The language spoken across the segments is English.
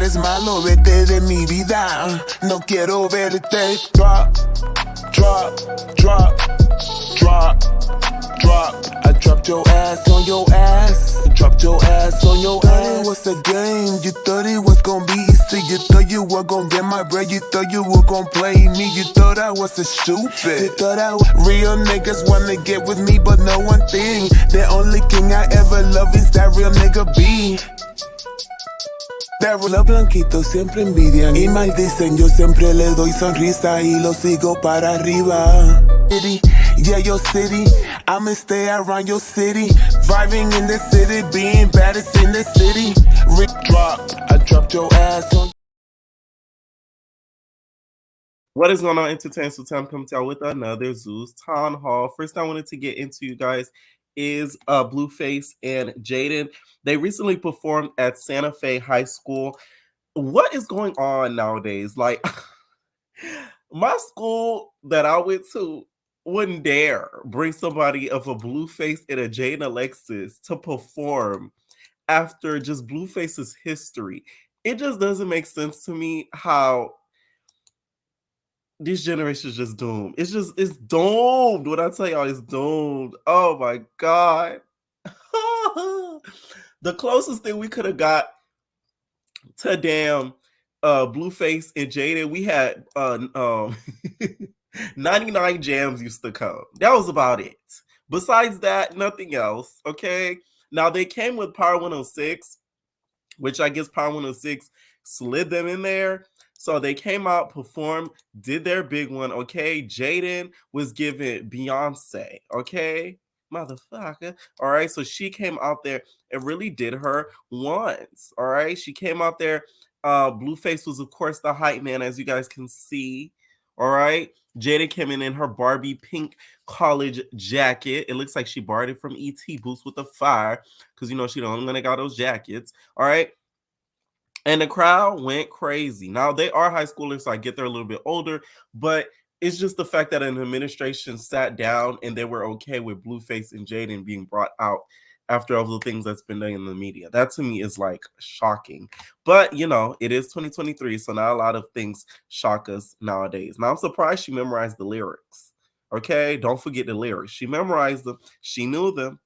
eres malo, vete de mi vida. No quiero verte. Drop, drop, drop, drop, drop. I dropped your ass on your ass. Dropped your ass on your ass. It was a game. You thought it was gonna be easy. You thought you were gonna get my bread. You thought you were gonna play me. You thought I was a stupid. You thought real niggas wanna get with me, but know one thing. The only king I ever love is that real nigga B. Los blanquitos siempre envidian y maldicen. Yo siempre le doy sonrisa y lo sigo para arriba. Yeah, your city, I'ma stay around your city. Vibing in the city, being baddest in the city. I dropped your ass on. What is going on, Entertainment? So time comes out with another Zeus Town Hall. First I wanted to get into, you guys, is Blueface and Jaidyn. They recently performed at Santa Fe High School. What is going on nowadays? Like, my school that I went to wouldn't dare bring somebody of a Blueface and a Jaidyn Alexis to perform after just Blueface's history. It just doesn't make sense to me how this generation is just doomed. It's doomed. When I tell y'all, it's doomed. Oh my God. The closest thing we could have got to damn Blueface and Jaidyn, we had 99 Jams used to come. That was about it. Besides that, nothing else. Okay. Now they came with Power 106, which I guess Power 106 slid them in there. So they came out, performed, did their big one, okay? Jaidyn was giving Beyonce, okay? Motherfucker. All right, so she came out there and really did her once, all right? She came out there. Blueface was, of course, the hype man, as you guys can see, all right? Jaidyn came in her Barbie pink college jacket. It looks like she borrowed it from E.T. Boots with the Fire, because, you know, she the only one that got those jackets, all right? And the crowd went crazy. Now, they are high schoolers, so I get they're a little bit older, but it's just the fact that an administration sat down and they were okay with Blueface and Jaidyn being brought out after all the things that's been done in the media. That to me is like shocking. But, you know, it is 2023, so not a lot of things shock us nowadays. Now, I'm surprised she memorized the lyrics. Okay? Don't forget the lyrics. She memorized them. She knew them.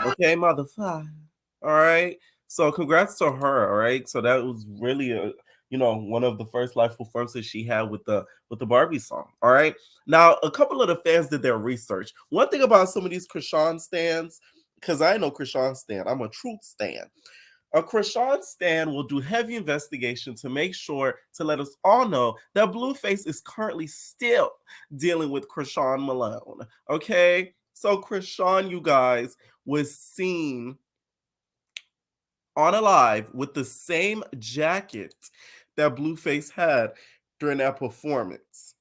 Okay, motherfucker. All right. So congrats to her. All right. So that was really one of the first live performances she had with the Barbie song. All right. Now, a couple of the fans did their research. One thing about some of these Chrisean stands, because I know Chrisean stan, I'm a truth stan. A Chrisean stan will do heavy investigation to make sure to let us all know that Blueface is currently still dealing with Chrisean Malone. Okay. So Chrisean, you guys, was seen on a live with the same jacket that Blueface had during that performance.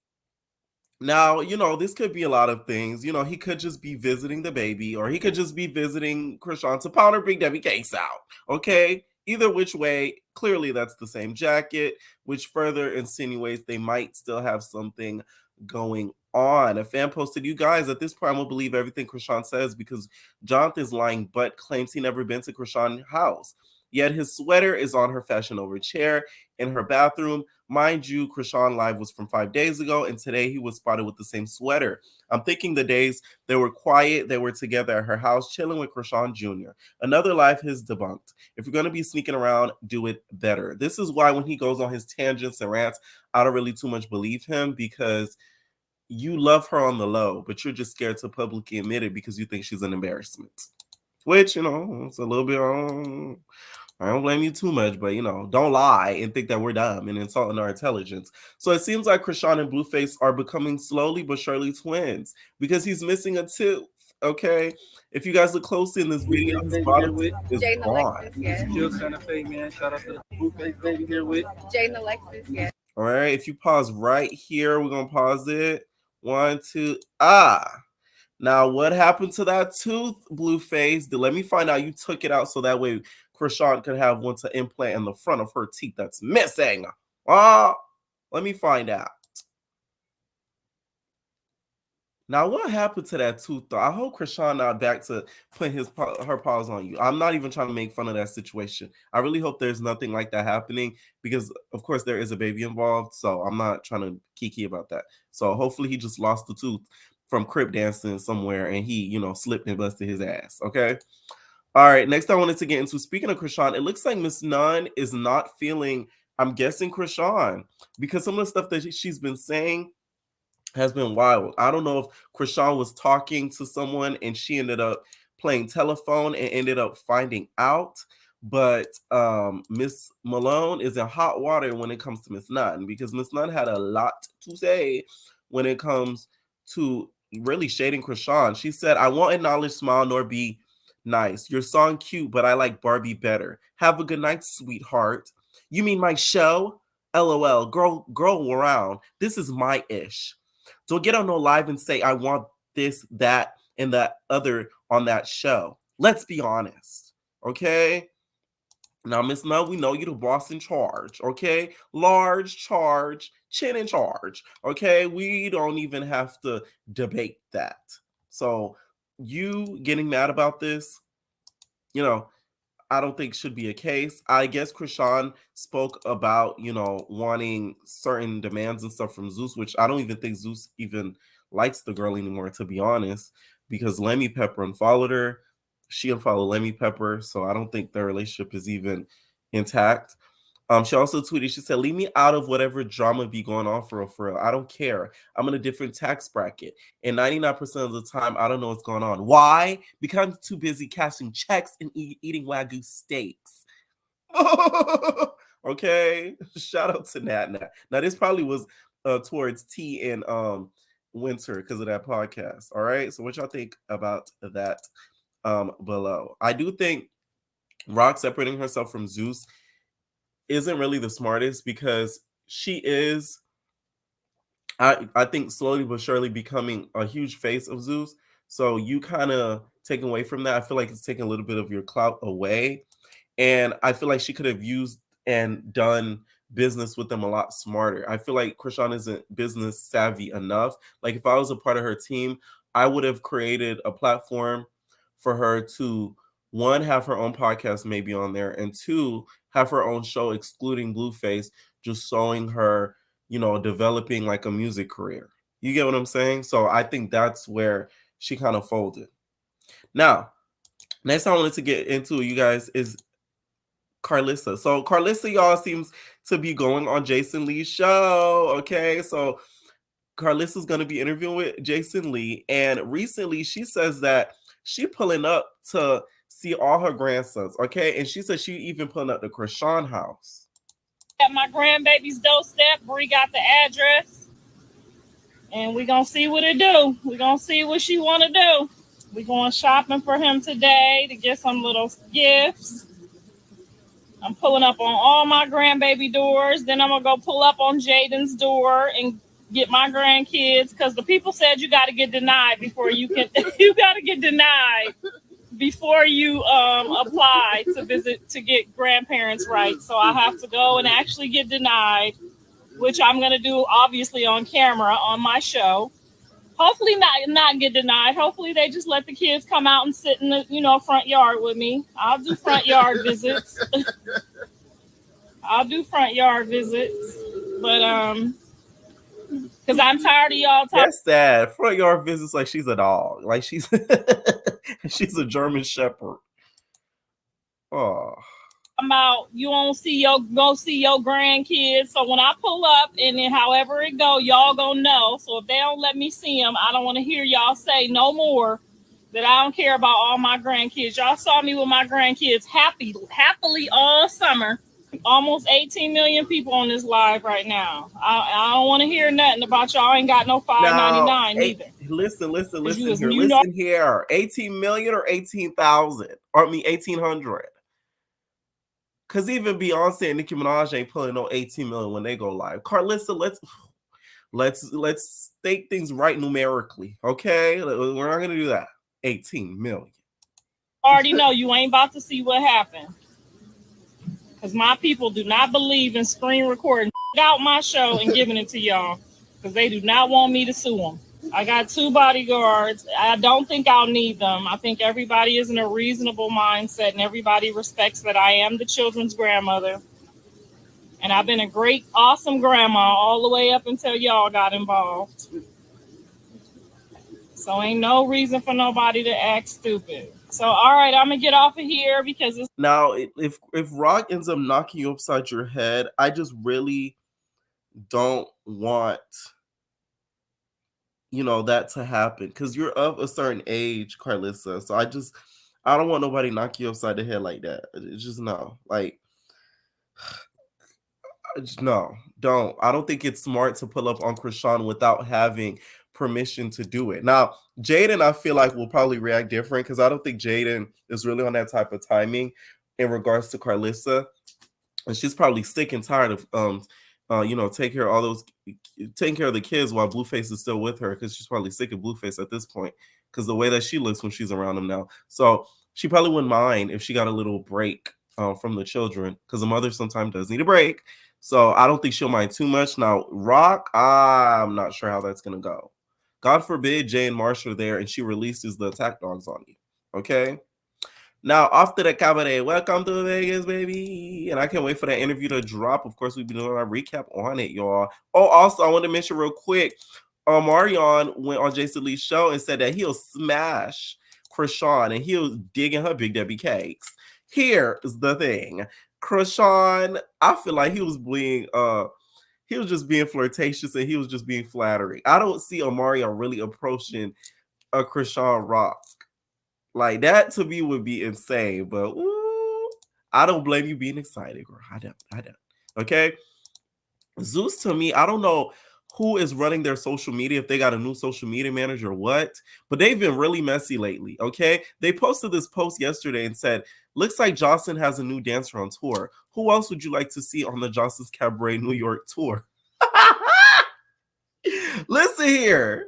Now, this could be a lot of things. He could just be visiting the baby, or he could just be visiting Chrisean to pound her Big Debbie case out. Okay? Either which way, clearly that's the same jacket, which further insinuates they might still have something going on. A fan posted, "You guys, at this point, I won't believe everything Chrisean says because Jonathan's lying butt claims he never been to Chrisean's house. Yet his sweater is on her Fashion Over chair in her bathroom. Mind you, Chrisean live was from 5 days ago, and today he was spotted with the same sweater. I'm thinking the days they were quiet, they were together at her house, chilling with Chrisean Jr. Another live is debunked. If you're going to be sneaking around, do it better." This is why when he goes on his tangents and rants, I don't really too much believe him, because you love her on the low, but you're just scared to publicly admit it because you think she's an embarrassment. Which, it's a little bit, I don't blame you too much, but, don't lie and think that we're dumb and insulting our intelligence. So it seems like Chrisean and Blueface are becoming slowly but surely twins, because he's missing a tooth, okay? If you guys look closely in this video, his bottom tooth is gone. Still Santa Fe, man. Shout out to the Blueface baby here with Jaidyn Alexis, yeah. All right, if you pause right here, we're going to pause it. 1, 2, Now, what happened to that tooth, Blueface? Let me find out you took it out so that way Chrisean could have one to implant in the front of her teeth that's missing. Let me find out. Now, what happened to that tooth, though? I hope Chrisean not back to putting her paws on you. I'm not even trying to make fun of that situation. I really hope there's nothing like that happening because, of course, there is a baby involved. So I'm not trying to kiki about that. So hopefully he just lost the tooth from crip dancing somewhere and he, slipped and busted his ass. Okay. All right. Next, I wanted to get into, speaking of Chrisean, it looks like Miss Nunn is not feeling, I'm guessing, Chrisean, because some of the stuff that she's been saying has been wild. I don't know if Chrisean was talking to someone and she ended up playing telephone and ended up finding out. But Miss Malone is in hot water when it comes to Miss Nunn because Miss Nunn had a lot to say when it comes to really shading Chrisean. She said, I won't acknowledge, smile, nor be nice. Your song cute, but I like Barbie better. Have a good night, sweetheart. You mean my show? LOL. Girl around. This is my ish. Don't get on no live and say, I want this, that, and that other on that show. Let's be honest. Okay? Now, Miss Nunn, we know you the boss in charge. Okay? Large charge, chin in charge. Okay? We don't even have to debate that. So, you getting mad about this, I don't think should be a case. I guess Chrisean spoke about, wanting certain demands and stuff from Zeus, which I don't even think Zeus even likes the girl anymore, to be honest, because Lemmy Pepper unfollowed her. She unfollowed Lemmy Pepper, so I don't think their relationship is even intact. She also tweeted, she said, leave me out of whatever drama be going on for real. I don't care. I'm in a different tax bracket. And 99% of the time, I don't know what's going on. Why? Because I'm too busy cashing checks and eating Wagyu steaks. Okay? Shout out to Nat. Now, this probably was towards tea and winter because of that podcast. All right? So what y'all think about that below? I do think Rock separating herself from Zeus isn't really the smartest because she is, I think, slowly but surely becoming a huge face of Zeus. So you kind of take away from that. I feel like it's taking a little bit of your clout away. And I feel like she could have used and done business with them a lot smarter. I feel like Chrisean isn't business savvy enough. Like if I was a part of her team, I would have created a platform for her to, one, have her own podcast maybe on there, and two, have her own show excluding Blueface, just showing her, developing like a music career. You get what I'm saying? So I think that's where she kind of folded. Now, next I wanted to get into, you guys, is Carissa. So Carissa, y'all, seems to be going on Jason Lee's show. Okay, so Carissa's going to be interviewing with Jason Lee, and recently she says that she pulling up to see all her grandsons. Okay, and she said she even pulling up the Chrisean house. At my grandbaby's doorstep, Bree got the address, and we gonna see what it do. We gonna see what she want to do. We going shopping for him today to get some little gifts. I'm pulling up on all my grandbaby doors. Then I'm gonna go pull up on Jaidyn's door and get my grandkids, because the people said you got to get denied before you can. You got to get denied before you apply to visit to get grandparents' rights. So I have to go and actually get denied, which I'm gonna do obviously on camera on my show. Hopefully not get denied. Hopefully they just let the kids come out and sit in the front yard with me. I'll do front yard visits. But because I'm tired of y'all talking. That's sad. Front yard visits like she's a dog. Like she's she's a German Shepherd. Oh. About you won't go see your grandkids. So when I pull up and then however it go, y'all gonna know. So if they don't let me see them, I don't want to hear y'all say no more that I don't care about all my grandkids. Y'all saw me with my grandkids happily all summer. Almost 18 million people on this live right now. I don't want to hear nothing about y'all ain't got no $5.99 either. Listen here. Listen here. 18 million or 18,000? Or 1,800. Because even Beyonce and Nicki Minaj ain't pulling no 18 million when they go live. Carissa, let's state things right numerically, okay? We're not going to do that. 18 million. Already know you ain't about to see what happened. Because my people do not believe in screen recording out my show and giving it to y'all. Because they do not want me to sue them. I got 2 bodyguards. I don't think I'll need them. I think everybody is in a reasonable mindset and everybody respects that I am the children's grandmother. And I've been a great, awesome grandma all the way up until y'all got involved. So ain't no reason for nobody to act stupid. So all right, I'm gonna get off of here because it's Now, if Rock ends up knocking you upside your head, I just really don't want that to happen because you're of a certain age, Carissa. So I don't want nobody knock you upside the head like that. It's just no, like no, don't. I don't think it's smart to pull up on Chrisean without having permission to do it. Now, Jaidyn, I feel like will probably react different because I don't think Jaidyn is really on that type of timing in regards to Carissa, and she's probably sick and tired of taking care of the kids while Blueface is still with her because she's probably sick of Blueface at this point because the way that she looks when she's around him now. So she probably wouldn't mind if she got a little break from the children because the mother sometimes does need a break. So I don't think she'll mind too much. Now, Rock, I'm not sure how that's gonna go. God forbid Jay and Marsha are there and she releases the attack dogs on you. Okay. Now, after the cabaret, welcome to Vegas, baby. And I can't wait for that interview to drop. Of course, we've been doing our recap on it, y'all. Oh, also, I want to mention real quick, Marion went on Jason Lee's show and said that he'll smash Chrisean and he'll dig in her Big Debbie cakes. Here's the thing. Chrisean, I feel like he was just being flirtatious and he was just being flattering. I don't see Omarion really approaching a Chrisean Rock. Like that to me would be insane, but ooh, I don't blame you being excited, girl. I don't. Okay. Zeus to me, I don't know who is running their social media, if they got a new social media manager or what, but they've been really messy lately. Okay. They posted this post yesterday and said, looks like Johnson has a new dancer on tour. Who else would you like to see on the Johnson's Cabaret New York tour? Listen here.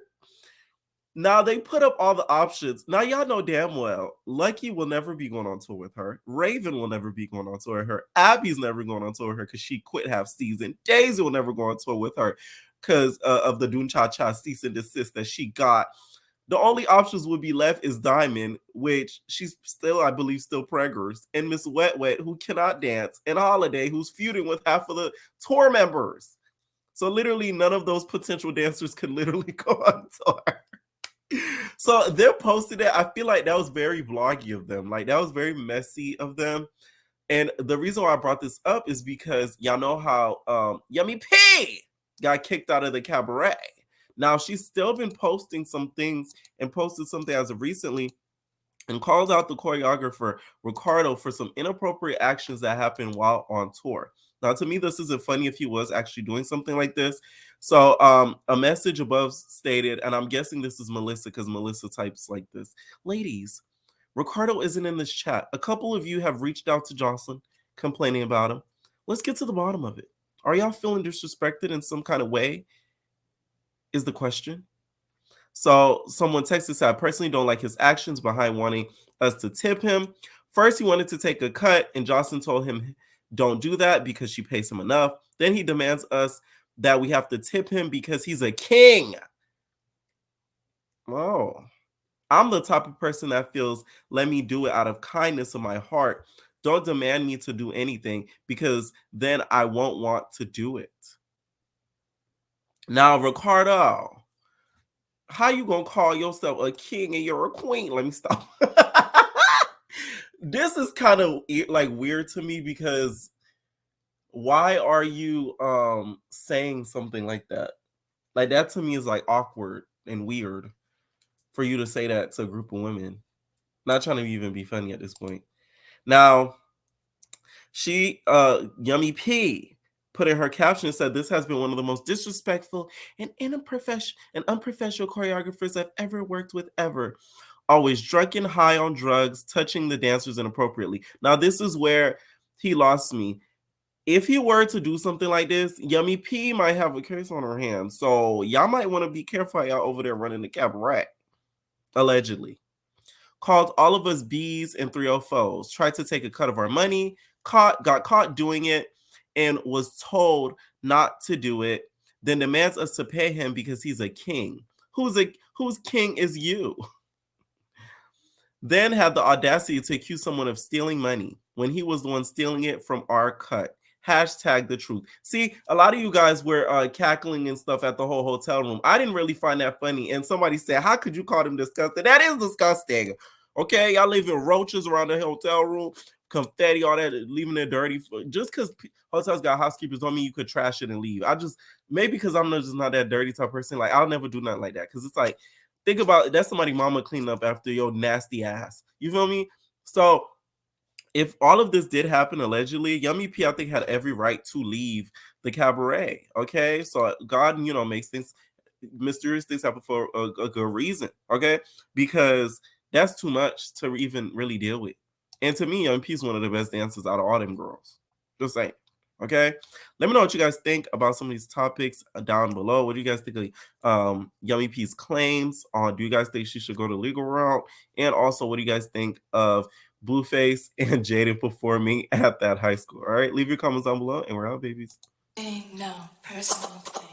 Now, they put up all the options. Now, y'all know damn well, Lucky will never be going on tour with her. Raven will never be going on tour with her. Abby's never going on tour with her because she quit half season. Daisy will never go on tour with her because of the Dun Cha Cha cease and desist that she got. The only options would be left is Diamond, which she's still, I believe, still preggers, and Miss Wet Wet, who cannot dance, and Holiday, who's feuding with half of the tour members. So literally none of those potential dancers could literally go on tour. So they're posting it. I feel like that was very vloggy of them. Like that was very messy of them. And the reason why I brought this up is because y'all know how Yummy P got kicked out of the cabaret. Now she's still been posting some things and posted something as of recently and called out the choreographer Ricardo for some inappropriate actions that happened while on tour. Now, to me, this isn't funny if he was actually doing something like this. So a message above stated, and I'm guessing this is Melissa because Melissa types like this. Ladies, Ricardo isn't in this chat. A couple of you have reached out to Jocelyn complaining about him. Let's get to the bottom of it. Are y'all feeling disrespected in some kind of way? Is the question. So someone texted, said, I personally don't like his actions behind wanting us to tip him. First, he wanted to take a cut, and Jocelyn told him, don't do that because she pays him enough. Then he demands us that we have to tip him because he's a king. Oh, I'm the type of person that feels, let me do it out of kindness of my heart. Don't demand me to do anything because then I won't want to do it. Now, Ricardo, how you gonna call yourself a king and you're a queen? Let me stop. This is kind of like weird to me because why are you saying something like that? Like that to me is like awkward and weird for you to say that to a group of women. Not trying to even be funny at this point. Now, she Yummy P put in her caption and said, this has been one of the most disrespectful and unprofessional choreographers I've ever worked with ever. Always drunk and high on drugs, touching the dancers inappropriately. Now, this is where he lost me. If he were to do something like this, Yummy P might have a case on her hands. So y'all might want to be careful y'all over there running the cabaret. Allegedly. Called all of us B's and 304s. Tried to take a cut of our money. Got caught doing it and was told not to do it. Then demands us to pay him because he's a king. whose king is you? Then had the audacity to accuse someone of stealing money when he was the one stealing it from our cut. Hashtag the truth. See, a lot of you guys were cackling and stuff at the whole hotel room. I didn't really find that funny. And somebody said, how could you call them disgusting? That is disgusting. Okay, y'all leaving roaches around the hotel room, confetti, all that, leaving it dirty. Just because hotels got housekeepers don't mean you could trash it and leave. Maybe because I'm just not that dirty type person. Like, I'll never do nothing like that. Because it's like, think about it, that's somebody mama cleaning up after your nasty ass. You feel me? So if all of this did happen allegedly, Yummy P, I think, had every right to leave the cabaret. Okay, so God, makes things, mysterious things happen for a good reason. Okay, because that's too much to even really deal with. And to me, Yummy P is one of the best dancers out of all them girls. Just saying. Okay, let me know what you guys think about some of these topics down below. What do you guys think of Yummy P's claims? Do you guys think she should go the legal route? And also, what do you guys think of Blueface and Jaidyn performing at that high school? All right, leave your comments down below, and we're out, babies. No personal thing.